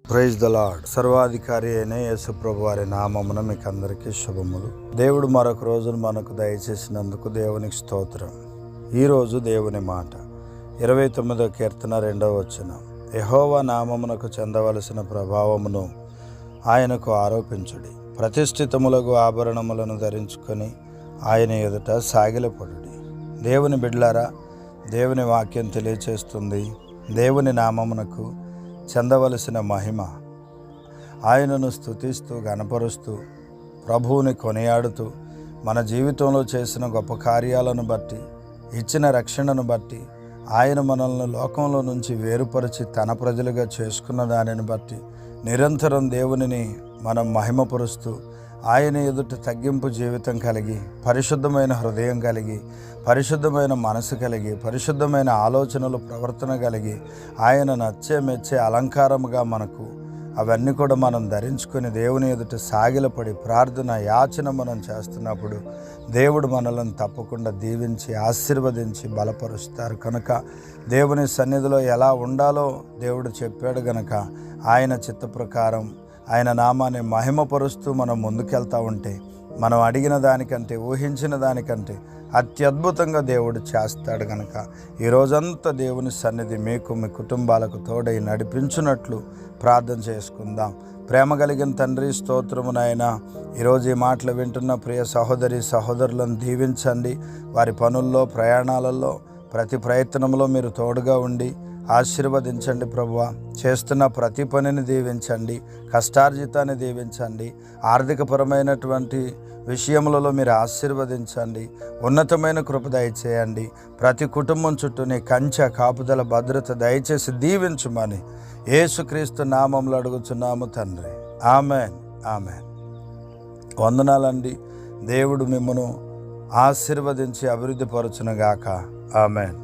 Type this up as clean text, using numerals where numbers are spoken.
Praise the lord. సర్వాధికారి అయిన యేసు ప్రభు వారి నామమున మీకు అందరికీ శుభములు. దేవుడు మరొక రోజును మనకు దయచేసినందుకు దేవునికి స్తోత్రం. ఈరోజు దేవుని మాట 29వ కీర్తన 2వ వచనం. యెహోవా నామమునకు చెందవలసిన ప్రభావమును ఆయనకు ఆరోపించుడి. ప్రతిష్ఠితములకు ఆభరణములను ధరించుకొని ఆయన ఎదుట సాగిలపడుడి. దేవుని బిడ్డలారా, దేవుని వాక్యం తెలియచేస్తుంది దేవుని నామమునకు చెందవలసిన మహిమ, ఆయనను స్తుతిస్తూ గణపరుస్తూ ప్రభువుని కొనియాడుతూ మన జీవితంలో చేసిన గొప్ప కార్యాలను బట్టి, ఇచ్చిన రక్షణను బట్టి, ఆయన మనల్ని లోకంలో నుంచి వేరుపరిచి తన ప్రజలుగా చేసుకున్న దానిని బట్టి నిరంతరం దేవునిని మనం మహిమపరుస్తూ ఆయన ఎదుట తగ్గింపు జీవితం కలిగి, పరిశుద్ధమైన హృదయం కలిగి, పరిశుద్ధమైన మనసు కలిగి, పరిశుద్ధమైన ఆలోచనలు ప్రవర్తన కలిగి, ఆయన నచ్చే మెచ్చే అలంకారముగా మనకు అవన్నీ కూడా మనం ధరించుకొని దేవుని ఎదుట సాగిలపడి ప్రార్థన యాచన మనం చేస్తున్నప్పుడు దేవుడు మనల్ని తప్పకుండా దీవించి ఆశీర్వదించి బలపరుస్తారు. కనుక దేవుని సన్నిధిలో ఎలా ఉండాలో దేవుడు చెప్పాడు గనక ఆయన చిత్త ప్రకారం ఆయన నామాన్ని మహిమపరుస్తూ మనం ముందుకెళ్తూ ఉంటే మనం అడిగిన దానికంటే, ఊహించిన దానికంటే అత్యద్భుతంగా దేవుడు చేస్తాడు. కనుక ఈరోజంతా దేవుని సన్నిధి మీకు, మీ కుటుంబాలకు తోడై నడిపించున్నట్లు ప్రార్థన చేసుకుందాం. ప్రేమ కలిగిన తండ్రి, స్తోత్రము నాయనా. ఈరోజు ఈ మాటలు వింటున్న ప్రియ సహోదరి సహోదరులను దీవించండి. వారి పనుల్లో, ప్రయాణాలలో, ప్రతి ప్రయత్నంలో మీరు తోడుగా ఉండి ఆశీర్వదించండి ప్రభువా. చేస్తున్న ప్రతి పనిని దీవించండి, కష్టార్జితాన్ని దీవించండి, ఆర్థికపరమైనటువంటి విషయములలో మీరు ఆశీర్వదించండి, ఉన్నతమైన కృప దయచేయండి. ప్రతి కుటుంబం చుట్టూ నీ కంచె, కాపుదల, భద్రత దయచేసి దీవించుమని యేసుక్రీస్తు నామములో అడుగుచున్నాము తండ్రి. Amen, amen. వందనాలండి. దేవుడు మిమ్మను ఆశీర్వదించి అభివృద్ధి పరచునుగాక. ఆమెన్.